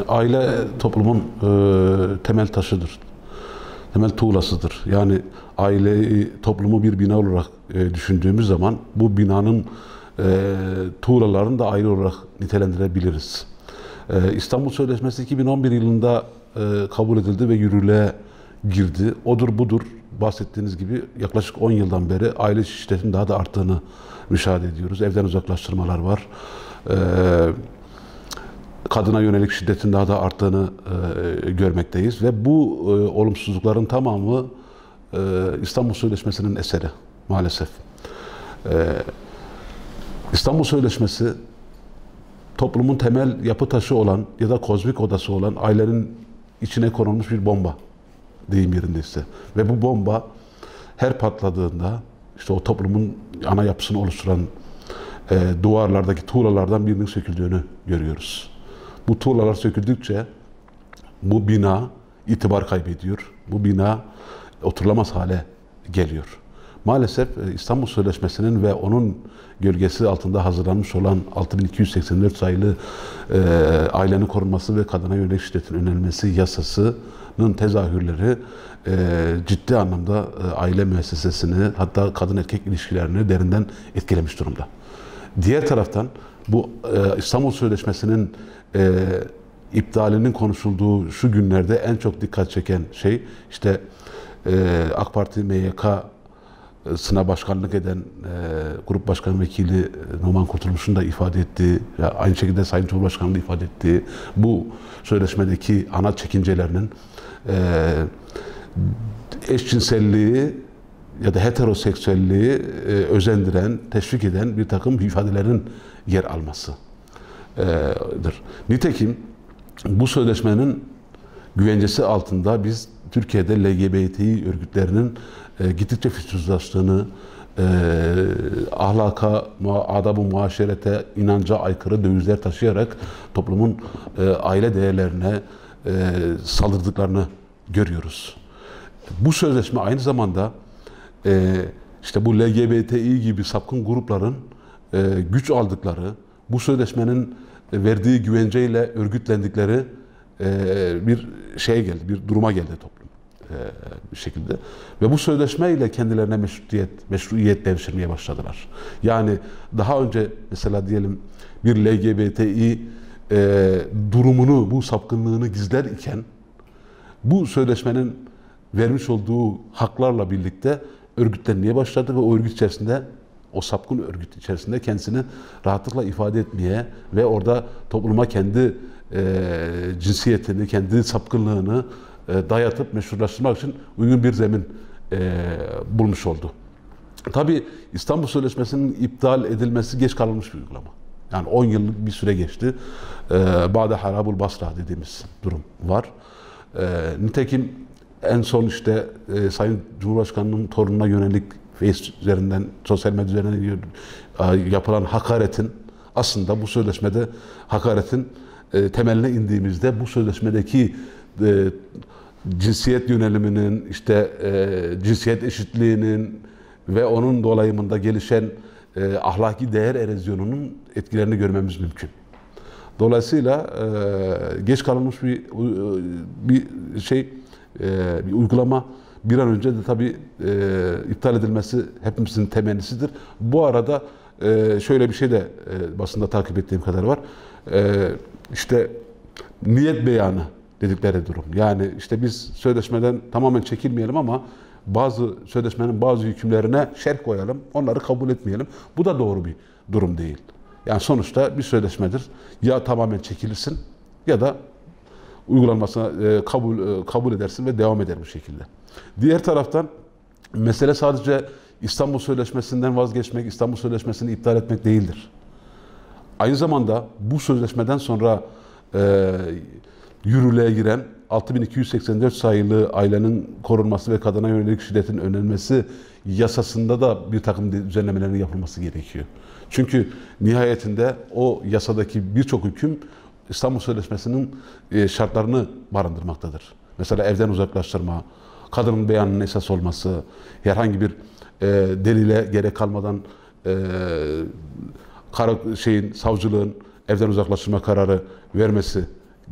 Aile toplumun temel taşıdır, temel tuğlasıdır. Yani aileyi, toplumu bir bina olarak düşündüğümüz zaman bu binanın tuğlalarını da aile olarak nitelendirebiliriz. İstanbul Sözleşmesi 2011 yılında kabul edildi ve yürürlüğe girdi. Odur budur bahsettiğiniz gibi yaklaşık 10 yıldan beri aile şiddetinin daha da arttığını müşahede ediyoruz. Evden uzaklaştırmalar var. Kadına yönelik şiddetin daha da arttığını görmekteyiz ve bu olumsuzlukların tamamı İstanbul Sözleşmesi'nin eseri maalesef. İstanbul Sözleşmesi toplumun temel yapı taşı olan ya da kozmik odası olan ailenin içine konulmuş bir bomba deyim yerindeyse ve bu bomba her patladığında işte o toplumun ana yapısını oluşturan duvarlardaki tuğlalardan birinin söküldüğünü görüyoruz. Bu tuğlalar söküldükçe bu bina itibar kaybediyor. Bu bina oturulamaz hale geliyor. Maalesef İstanbul Sözleşmesi'nin ve onun gölgesi altında hazırlanmış olan 6284 sayılı ailenin korunması ve kadına yönelik şiddetin önlenmesi yasasının tezahürleri ciddi anlamda aile müessesesini hatta kadın erkek ilişkilerini derinden etkilemiş durumda. Diğer taraftan bu İstanbul Sözleşmesi'nin iptalinin konuşulduğu şu günlerde en çok dikkat çeken şey işte AK Parti MYK'sına başkanlık eden Grup Başkan Vekili Numan Kurtulmuş'un da ifade ettiği, aynı şekilde Sayın Cumhurbaşkanı'nın da ifade ettiği bu sözleşmedeki ana çekincelerinin eşcinselliği ya da heteroseksüelliği özendiren, teşvik eden bir takım ifadelerin yer almasıdır. Nitekim bu sözleşmenin güvencesi altında biz Türkiye'de LGBTİ örgütlerinin gittikçe fütursuzlaştığını, ahlaka, adab-ı muaşerete, inanca aykırı dövizler taşıyarak toplumun aile değerlerine saldırdıklarını görüyoruz. Bu sözleşme aynı zamanda işte bu LGBTİ gibi sapkın grupların güç aldıkları, bu sözleşmenin verdiği güvenceyle örgütlendikleri bir şeye geldi, bir duruma geldi toplum bir şekilde. Ve bu sözleşmeyle kendilerine meşruiyet devşirmeye başladılar. Yani daha önce mesela diyelim bir LGBTİ durumunu, bu sapkınlığını gizler iken bu sözleşmenin vermiş olduğu haklarla birlikte örgütlenmeye başladı ve o örgüt içerisinde, o sapkın örgüt içerisinde kendisini rahatlıkla ifade etmeye ve orada topluma kendi cinsiyetini, kendi sapkınlığını dayatıp meşrulaştırmak için uygun bir zemin bulmuş oldu. Tabii İstanbul Sözleşmesi'nin iptal edilmesi geç kalınmış bir uygulama. Yani 10 yıllık bir süre geçti. Bade harabul basra dediğimiz durum var. Nitekim en son işte Sayın Cumhurbaşkanı'nın torununa yönelik Face üzerinden, sosyal medya üzerinden yapılan hakaretin aslında bu sözleşmede hakaretin temeline indiğimizde bu sözleşmedeki cinsiyet yöneliminin, işte cinsiyet eşitliğinin ve onun dolayımında gelişen ahlaki değer erozyonunun etkilerini görmemiz mümkün. Dolayısıyla geç kalınmış bir uygulama bir an önce de tabii iptal edilmesi hepimizin temennisidir. Bu arada şöyle bir şey de basında takip ettiğim kadar var. İşte niyet beyanı dedikleri durum. Yani işte biz sözleşmeden tamamen çekilmeyelim ama sözleşmenin bazı hükümlerine şerh koyalım, onları kabul etmeyelim. Bu da doğru bir durum değil. Yani sonuçta bir sözleşmedir. Ya tamamen çekilirsin ya da uygulanmasına kabul edersin ve devam eder bu şekilde. Diğer taraftan mesele sadece İstanbul Sözleşmesi'nden vazgeçmek, İstanbul Sözleşmesi'ni iptal etmek değildir. Aynı zamanda bu sözleşmeden sonra yürürlüğe giren 6284 sayılı ailenin korunması ve kadına yönelik şiddetin önlenmesi yasasında da bir takım düzenlemelerin yapılması gerekiyor. Çünkü nihayetinde o yasadaki birçok hüküm İstanbul Sözleşmesi'nin şartlarını barındırmaktadır. Mesela evden uzaklaştırma, kadının beyanının esas olması, herhangi bir delile gerek kalmadan savcılığın evden uzaklaştırma kararı vermesi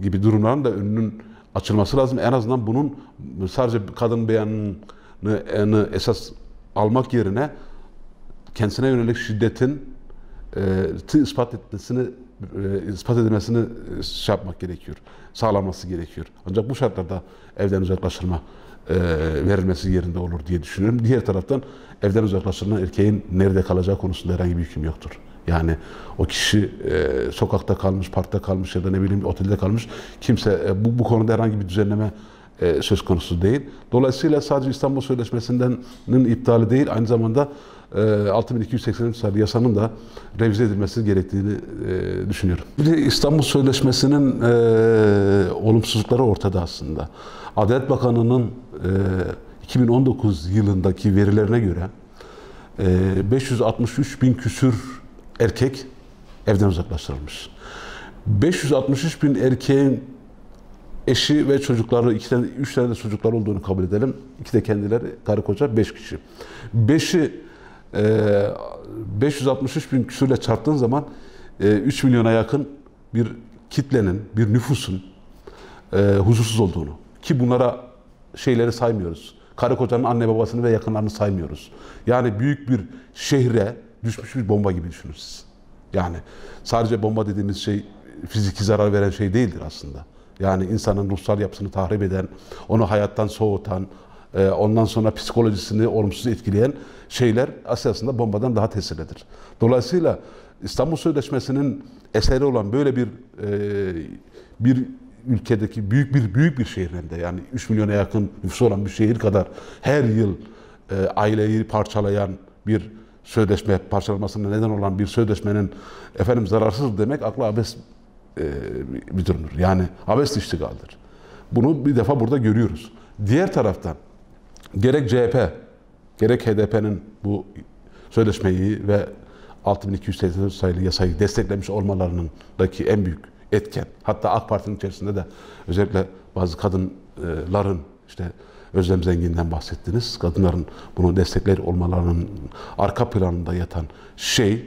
gibi durumların da önünün açılması lazım. En azından bunun sadece kadın beyanını esas almak yerine kendisine yönelik şiddetin ispat edilmesini şey yapmak gerekiyor. Sağlanması gerekiyor. Ancak bu şartlarda evden uzaklaştırma verilmesi yerinde olur diye düşünüyorum. Diğer taraftan evden uzaklaştırılan erkeğin nerede kalacağı konusunda herhangi bir hüküm yoktur. Yani o kişi sokakta kalmış, parkta kalmış ya da ne bileyim otelde kalmış. Kimse bu konuda herhangi bir düzenleme söz konusu değil. Dolayısıyla sadece İstanbul Sözleşmesi'nin iptali değil, aynı zamanda 6283 sayılı yasanın da revize edilmesi gerektiğini düşünüyorum. Bir de İstanbul Sözleşmesi'nin olumsuzlukları ortada aslında. Adalet Bakanı'nın 2019 yılındaki verilerine göre 563 bin küsür erkek evden uzaklaştırılmış. 563 bin erkeğin eşi ve çocukları, 3 tane de çocuklar olduğunu kabul edelim. 2 de kendileri, karı koca 5 kişi. 5'i 563 bin küsürle çarptığın zaman 3 milyona yakın bir kitlenin, bir nüfusun huzursuz olduğunu, ki bunlara şeyleri saymıyoruz. Karı kocanın anne babasını ve yakınlarını saymıyoruz. Yani büyük bir şehre düşmüş bir bomba gibi düşünün siz. Yani sadece bomba dediğimiz şey fiziki zarar veren şey değildir aslında. Yani insanın ruhsal yapısını tahrip eden, onu hayattan soğutan, ondan sonra psikolojisini olumsuz etkileyen şeyler aslında bombadan daha tesirlidir. Dolayısıyla İstanbul Sözleşmesi'nin eseri olan böyle bir ülkedeki büyük bir şehirinde, yani 3 milyona yakın nüfusu olan bir şehir kadar her yıl aileyi parçalayan bir sözleşme, parçalamasına neden olan bir sözleşmenin zararsız demek akla abes bir durumdur. Yani abes iştigaldir. Bunu bir defa burada görüyoruz. Diğer taraftan gerek CHP, gerek HDP'nin bu sözleşmeyi ve 6284 sayılı yasayı desteklemiş olmalarındaki en büyük etken, hatta AK Parti'nin içerisinde de özellikle bazı kadınların, işte Özlem Zengin'den bahsettiniz, kadınların bunu destekler olmalarının arka planında yatan şey,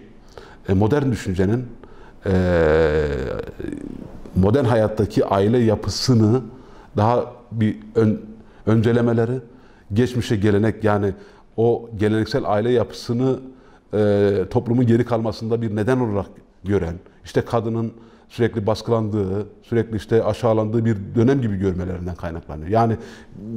modern düşüncenin modern hayattaki aile yapısını daha bir öncelemeleri, geçmişe gelenek, yani o geleneksel aile yapısını toplumun geri kalmasında bir neden olarak gören, işte kadının sürekli baskılandığı, sürekli işte aşağılandığı bir dönem gibi görmelerinden kaynaklanıyor. Yani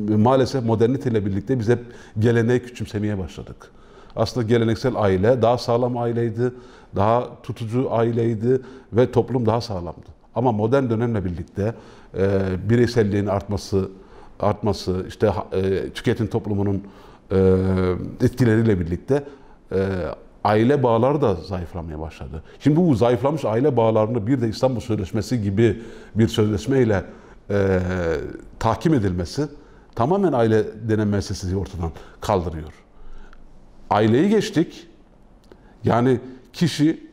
maalesef moderniteyle birlikte biz hep geleneği küçümsemeye başladık. Aslında geleneksel aile daha sağlam aileydi, daha tutucu aileydi ve toplum daha sağlamdı. Ama modern dönemle birlikte bireyselliğin artması, işte tüketim toplumunun etkileriyle birlikte aile bağları da zayıflamaya başladı. Şimdi bu zayıflamış aile bağlarını bir de İstanbul Sözleşmesi gibi bir sözleşmeyle tahkim edilmesi tamamen aile denen meselesi ortadan kaldırıyor. Aileyi geçtik. Yani kişi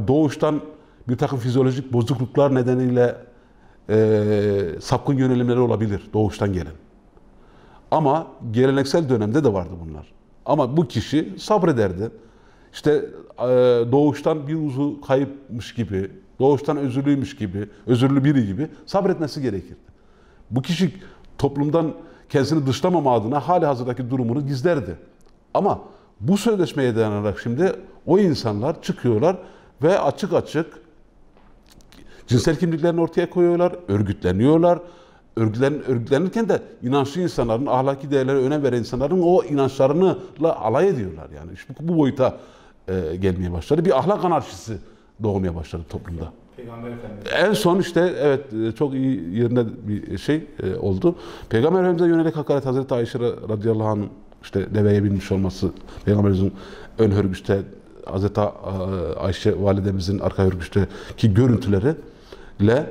doğuştan bir takım fizyolojik bozukluklar nedeniyle sapkın yönelimleri olabilir doğuştan gelen. Ama geleneksel dönemde de vardı bunlar. Ama bu kişi sabrederdi. İşte doğuştan bir uzu kayıpmış gibi, doğuştan özürlü biri gibi sabretmesi gerekirdi. Bu kişi toplumdan kendisini dışlamama adına hali hazırdaki durumunu gizlerdi. Ama bu sözleşmeye dayanarak şimdi o insanlar çıkıyorlar ve açık açık cinsel kimliklerini ortaya koyuyorlar, örgütleniyorlar. Örgütlenirken de inançlı insanların, ahlaki değerlere önem veren insanların o inançlarıyla alay ediyorlar. Yani işte bu boyuta gelmeye başladı. Bir ahlak anarşisi doğmaya başladı toplumda. Peygamber Efendimiz. En son işte evet çok iyi yerinde bir şey oldu. Peygamber Efendimiz'e yönelik hakaret, Hazreti Ayşe radıyallahu anh'ın işte deveye binmiş olması, Peygamberimizin ön hörgüçte, Hazreti Ayşe validemizin arka hörgüçteki görüntüleriyle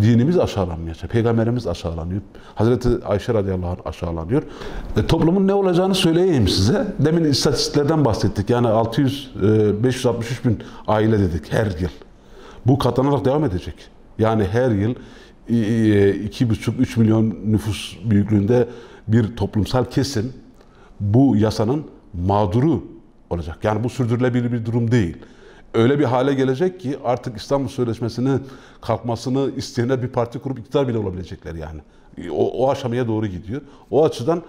dinimiz aşağılanmıyor. Peygamberimiz aşağılanıyor. Hazreti Ayşe radıyallahu anh aşağılanıyor. Toplumun ne olacağını söyleyeyim size. Demin istatistiklerden bahsettik. Yani 563 bin aile dedik her yıl. Bu katlanarak devam edecek. Yani her yıl 2,5-3 milyon nüfus büyüklüğünde bir toplumsal kesim bu yasanın mağduru olacak. Yani bu sürdürülebilir bir durum değil. öyle bir hale gelecek ki artık İstanbul Sözleşmesi'nin kalkmasını isteyenler bir parti kurup iktidar bile olabilecekler yani. O aşamaya doğru gidiyor. O açıdan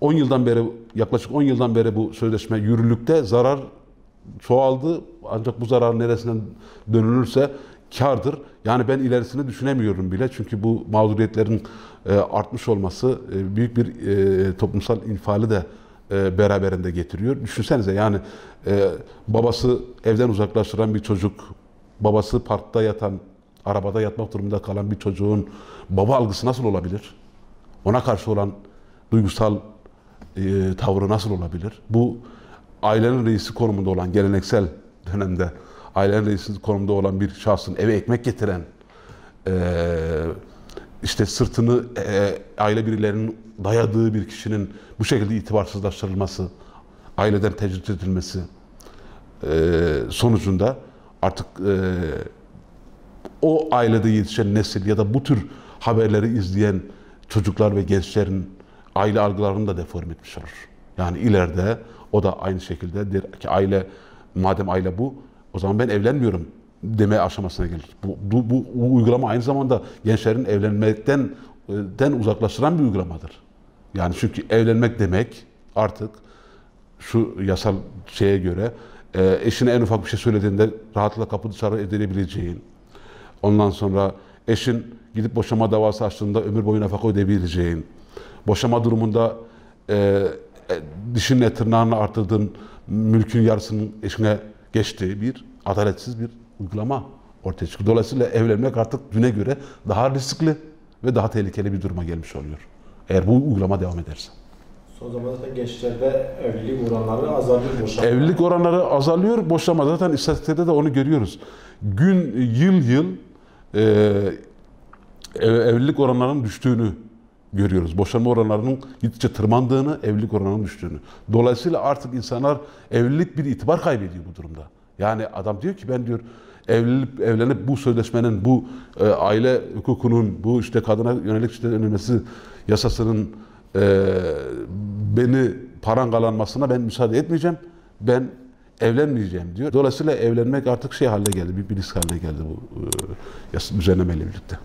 10 yıldan beri, yaklaşık 10 yıldan beri bu sözleşme yürürlükte, zarar çoğaldı. Ancak bu zarar neresinden dönülürse kârdır. Yani ben ilerisini düşünemiyorum bile. Çünkü bu mağduriyetlerin artmış olması büyük bir toplumsal infiali de beraberinde getiriyor. Düşünsenize yani babası evden uzaklaştıran bir çocuk, babası parkta yatan, arabada yatmak durumunda kalan bir çocuğun baba algısı nasıl olabilir? Ona karşı olan duygusal tavrı nasıl olabilir? Bu ailenin reisi konumunda olan, geleneksel dönemde ailenin reisi konumunda olan bir şahsın eve ekmek getiren, işte sırtını aile birilerinin dayadığı bir kişinin bu şekilde itibarsızlaştırılması, aileden tecrit edilmesi sonucunda artık o ailede yetişen nesil ya da bu tür haberleri izleyen çocuklar ve gençlerin aile algılarını da deforme etmiş olur. Yani ileride o da aynı şekilde der ki aile, madem aile bu, o zaman ben evlenmiyorum deme aşamasına gelir. Bu uygulama aynı zamanda gençlerin evlenmekten uzaklaştıran bir uygulamadır. Yani çünkü evlenmek demek artık şu yasal şeye göre eşine en ufak bir şey söylediğinde rahatlıkla kapı dışarı edilebileceğin, ondan sonra eşin gidip boşanma davası açtığında ömür boyu nafaka ödeyebileceğin, boşanma durumunda dişinle tırnağını artırdığın mülkün yarısının eşine geçtiği bir adaletsiz bir uygulama ortaya çıkıyor. Dolayısıyla evlenmek artık düne göre daha riskli ve daha tehlikeli bir duruma gelmiş oluyor. Eğer bu uygulama devam ederse. Son zamanlarda gençlerde evlilik oranları azalıyor. Evlilik oranları azalıyor. Boşanma zaten istatistiklerde de onu görüyoruz. Yıl evlilik oranlarının düştüğünü görüyoruz. Boşanma oranlarının gittikçe tırmandığını, evlilik oranlarının düştüğünü. Dolayısıyla artık insanlar, evlilik bir itibar kaybediyor bu durumda. Yani adam diyor ki ben diyor evlenip bu sözleşmenin, bu aile hukukunun, bu işte kadına yönelik şiddet önlenmesi yasasının beni parangalanmasına ben müsaade etmeyeceğim. Ben evlenmeyeceğim diyor. Dolayısıyla evlenmek artık şey haline geldi, bir risk haline geldi bu düzenlemeyle birlikte.